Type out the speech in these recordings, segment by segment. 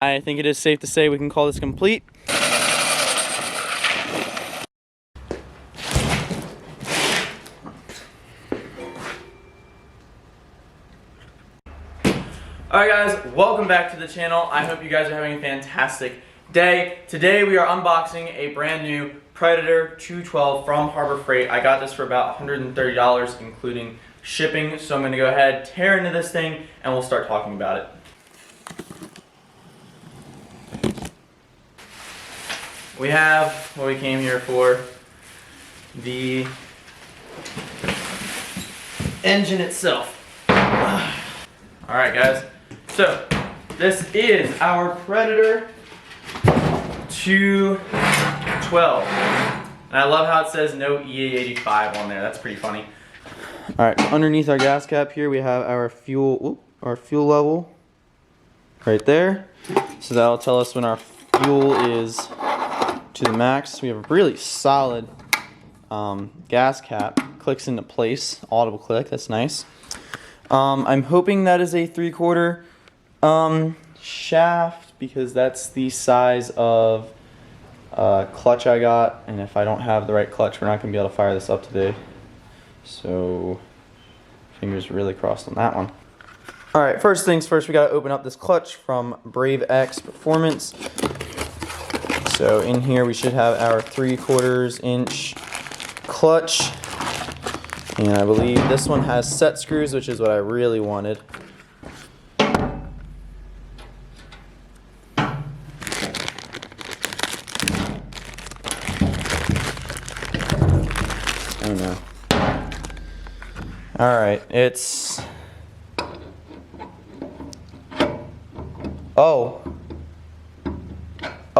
I think it is safe to say we can call this complete. Alright guys, welcome back to the channel. I hope you guys are having a fantastic day. Today we are unboxing a brand new Predator 212 from Harbor Freight. I got this for about $130 including shipping, so I'm going to go ahead, tear into this thing, and we'll start talking about it. We have what we came here for, the engine itself. Alright guys, so this is our Predator 212. And I love how it says no EA85 on there, that's pretty funny. Alright, underneath our gas cap here we have our fuel level right there. So that'll tell us when our fuel is to the max. We have a really solid gas cap, clicks into place, audible click, that's nice. I'm hoping that is a 3/4 shaft because that's the size of clutch I got, and if I don't have the right clutch we're not going to be able to fire this up today. So fingers really crossed on that one. Alright, first things first, we got to open up this clutch from Brave X Performance. So in here we should have our 3/4 inch clutch, and I believe this one has set screws, which is what I really wanted. Oh no. Alright, it's...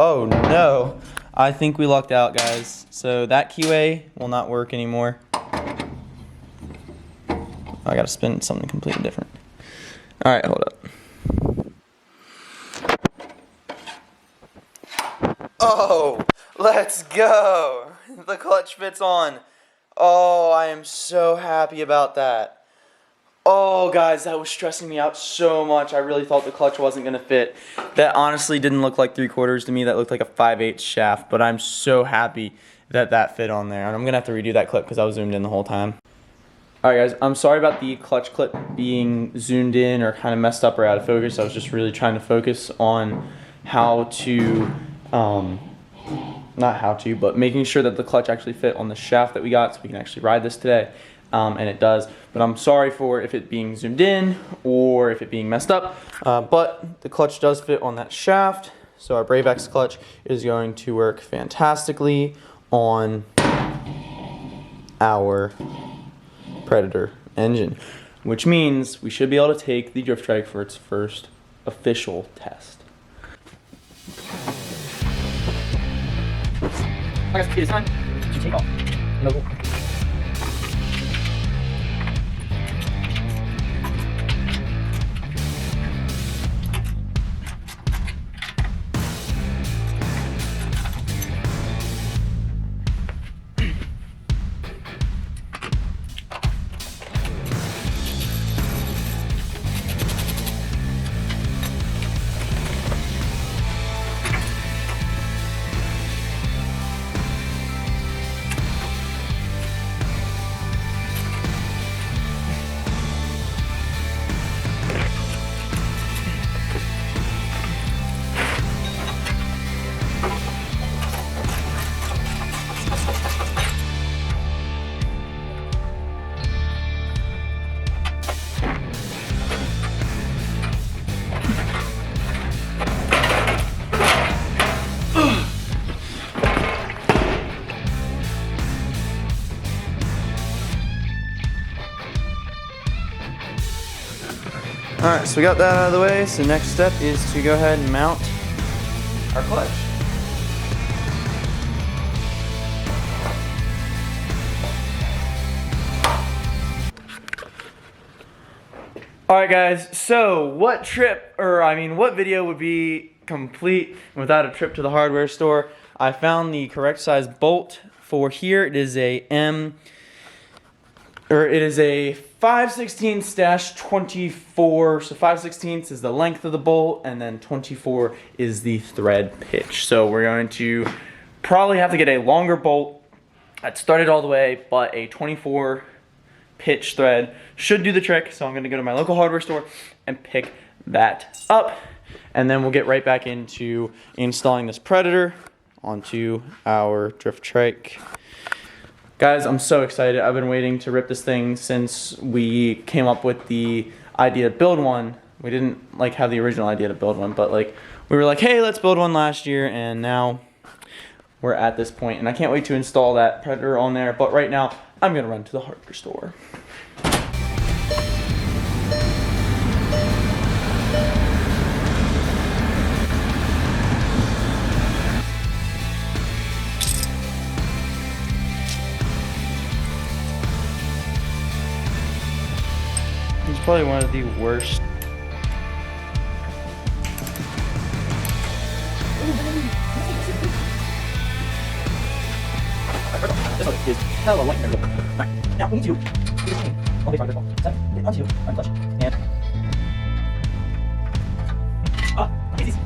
Oh no, I think we lucked out guys. So that keyway will not work anymore. I gotta spin something completely different. Alright, hold up. Oh, let's go. The clutch fits on. Oh, I am so happy about that. Oh guys, that was stressing me out so much. I really thought the clutch wasn't going to fit. That honestly didn't look like 3/4 to me. That looked like a 5/8 shaft, but I'm so happy that that fit on there. And I'm going to have to redo that clip because I was zoomed in the whole time. Alright guys, I'm sorry about the clutch clip being zoomed in or kind of messed up or out of focus. I was just really trying to focus on how to, not how to, but making sure that the clutch actually fit on the shaft that we got so we can actually ride this today. And it does, but I'm sorry for if it being zoomed in or if it being messed up, but the clutch does fit on that shaft, so our Brave X clutch is going to work fantastically on our Predator engine, which means we should be able to take the drift trike for its first official test. I guess it's time to take off. No. Alright, so we got that out of the way, so next step is to go ahead and mount our clutch. Alright guys, so what video would be complete without a trip to the hardware store? I found the correct size bolt for here. It is a 5/16-24. So 5/16 is the length of the bolt, and then 24 is the thread pitch. So we're going to probably have to get a longer bolt that's threaded all the way, but a 24 pitch thread should do the trick. So I'm going to go to my local hardware store and pick that up, and then we'll get right back into installing this Predator onto our drift trike. Guys, I'm so excited. I've been waiting to rip this thing since we came up with the idea to build one. We didn't like have the original idea to build one, but like we were like, hey, let's build one last year, and now we're at this point, and I can't wait to install that Predator on there. But right now, I'm gonna run to the hardware store. It's probably one of the worst. This one is hella light. Right, now we need to do the chain. Okay, fine, first set it onto unclutch. And easy.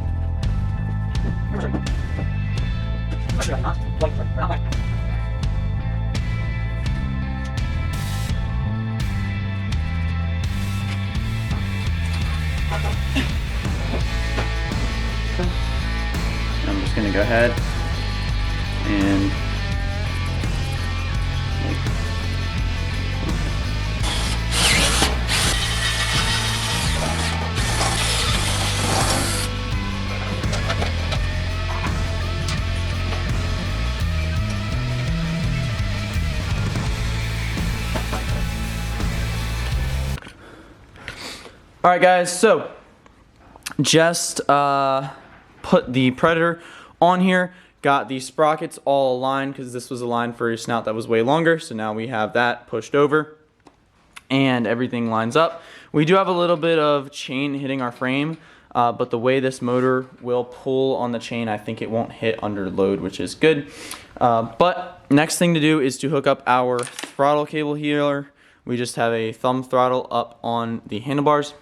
Remember, sorry. Not like not like. I'm just gonna go ahead and all right, guys, so just put the Predator on here, got the sprockets all aligned because this was aligned for a snout that was way longer, so now we have that pushed over and everything lines up. We do have a little bit of chain hitting our frame, but the way this motor will pull on the chain, I think it won't hit under load, which is good. But next thing to do is to hook up our throttle cable here. We just have a thumb throttle up on the handlebars,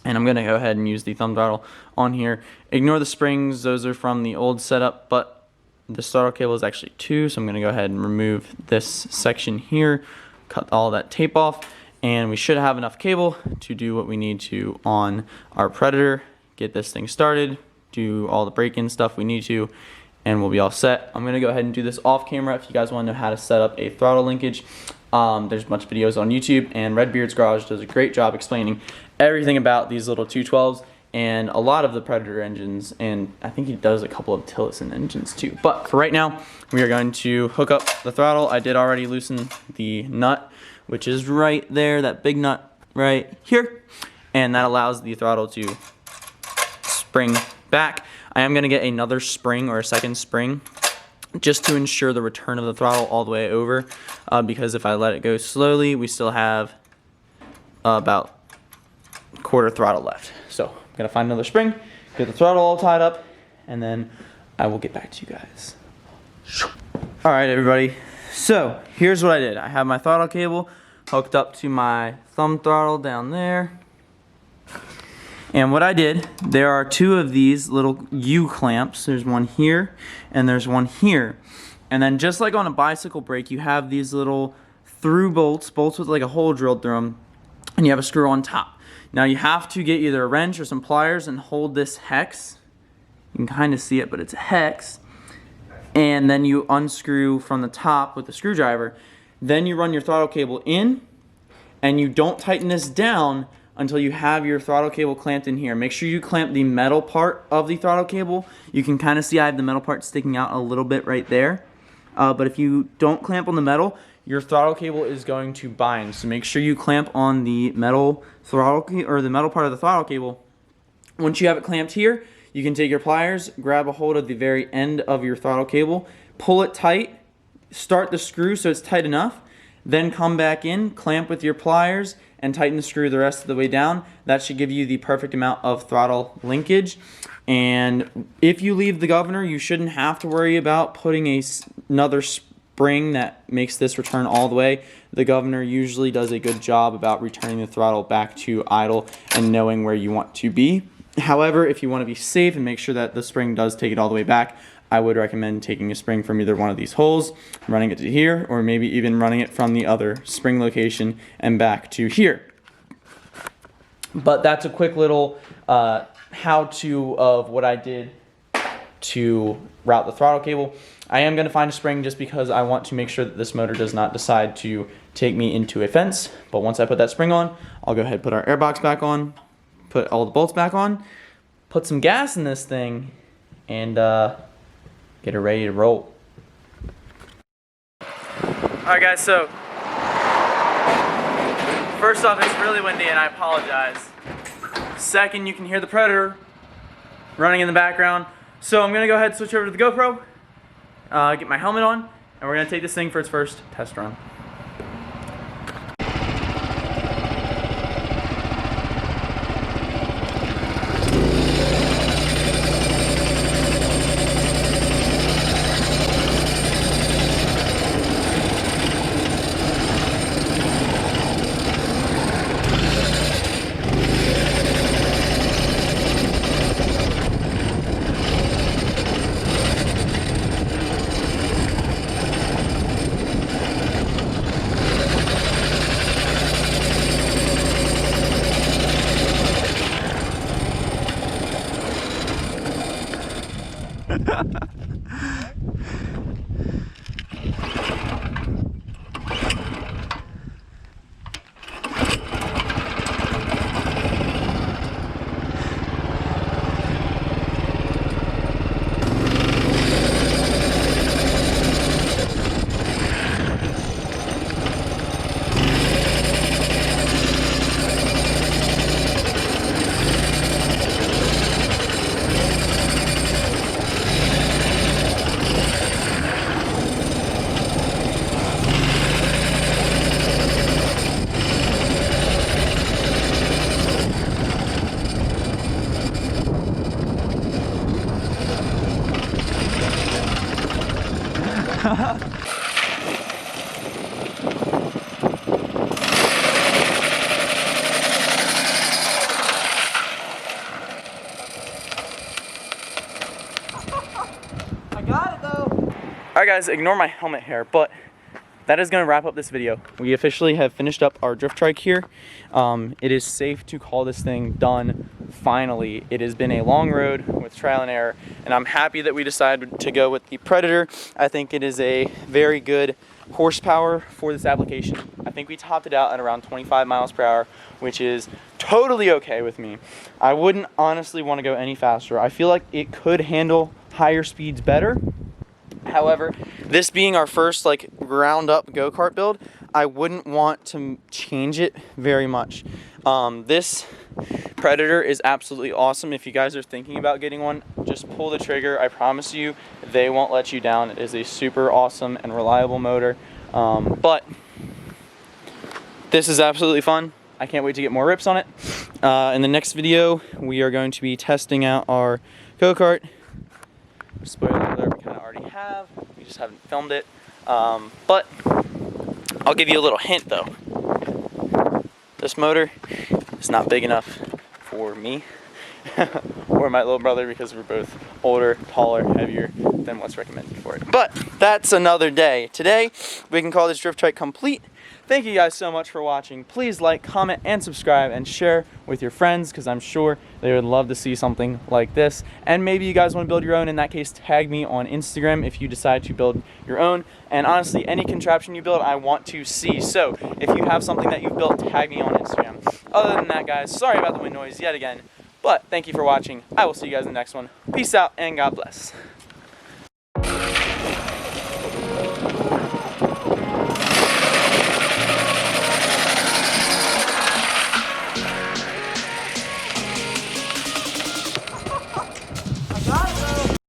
and I'm going to go ahead and use the thumb throttle on here. Ignore the springs, those are from the old setup, but the throttle cable is actually 2, so I'm going to go ahead and remove this section here, cut all that tape off, and we should have enough cable to do what we need to on our Predator, get this thing started, do all the break-in stuff we need to, and we'll be all set. I'm going to go ahead and do this off camera if you guys want to know how to set up a throttle linkage. There's a bunch of videos on YouTube, and Redbeard's Garage does a great job explaining everything about these little 212s and a lot of the Predator engines, and I think he does a couple of Tillotson engines too. But for right now, we are going to hook up the throttle. I did already loosen the nut, which is right there, that big nut right here, and that allows the throttle to spring back. I am going to get another spring or a second spring just to ensure the return of the throttle all the way over, because if I let it go slowly, we still have about quarter throttle left. So I'm gonna find another spring, get the throttle all tied up, and then I will get back to you guys. All right, everybody, so here's what I did. I have my throttle cable hooked up to my thumb throttle down there, and what I did, there are 2 of these little U clamps. There's one here and there's one here, and then just like on a bicycle brake, you have these little through bolts with like a hole drilled through them, and you have a screw on top. Now you have to get either a wrench or some pliers and hold this hex. You can kind of see it, but it's a hex. And then you unscrew from the top with the screwdriver. Then you run your throttle cable in, and you don't tighten this down until you have your throttle cable clamped in here. Make sure you clamp the metal part of the throttle cable. You can kind of see I have the metal part sticking out a little bit right there. But if you don't clamp on the metal, your throttle cable is going to bind. So make sure you clamp on the metal throttle or the metal part of the throttle cable. Once you have it clamped here, you can take your pliers, grab a hold of the very end of your throttle cable, pull it tight, start the screw so it's tight enough, then come back in, clamp with your pliers, and tighten the screw the rest of the way down. That should give you the perfect amount of throttle linkage. And if you leave the governor, you shouldn't have to worry about putting another spring that makes this return all the way. The governor usually does a good job about returning the throttle back to idle and knowing where you want to be. However, if you want to be safe and make sure that the spring does take it all the way back, I would recommend taking a spring from either one of these holes, running it to here, or maybe even running it from the other spring location and back to here. But that's a quick little how-to of what I did to route the throttle cable. I am going to find a spring just because I want to make sure that this motor does not decide to take me into a fence. But once I put that spring on, I'll go ahead and put our airbox back on, put all the bolts back on, put some gas in this thing, and get it ready to roll. Alright guys, so first off, it's really windy and I apologize. Second, you can hear the Predator running in the background. So I'm gonna go ahead and switch over to the GoPro, get my helmet on, and we're gonna take this thing for its first test run. I got it though. Alright guys, ignore my helmet hair, but that is going to wrap up this video. We officially have finished up our drift trike here. It is safe to call this thing done finally. It has been a long road with trial and error, and I'm happy that we decided to go with the Predator. I think it is a very good horsepower for this application. I think we topped it out at around 25 miles per hour, which is totally okay with me. I wouldn't honestly want to go any faster. I feel like it could handle higher speeds better. However, this being our first like ground up go-kart build, I wouldn't want to change it very much. This Predator is absolutely awesome. If you guys are thinking about getting one, just pull the trigger. I promise you, they won't let you down. It is a super awesome and reliable motor. But this is absolutely fun. I can't wait to get more rips on it. In the next video, we are going to be testing out our go-kart. Spoiler alert, we kind of already have. We just haven't filmed it. But I'll give you a little hint though. This motor is not big enough for me or my little brother because we're both older, taller, heavier than what's recommended for it. But that's another day. Today, we can call this drift trike complete. Thank you guys so much for watching. Please like, comment, and subscribe, and share with your friends because I'm sure they would love to see something like this. And maybe you guys want to build your own. In that case, tag me on Instagram if you decide to build your own. And honestly, any contraption you build, I want to see. So if you have something that you've built, tag me on Instagram. Other than that, guys, sorry about the wind noise yet again. But thank you for watching. I will see you guys in the next one. Peace out and God bless.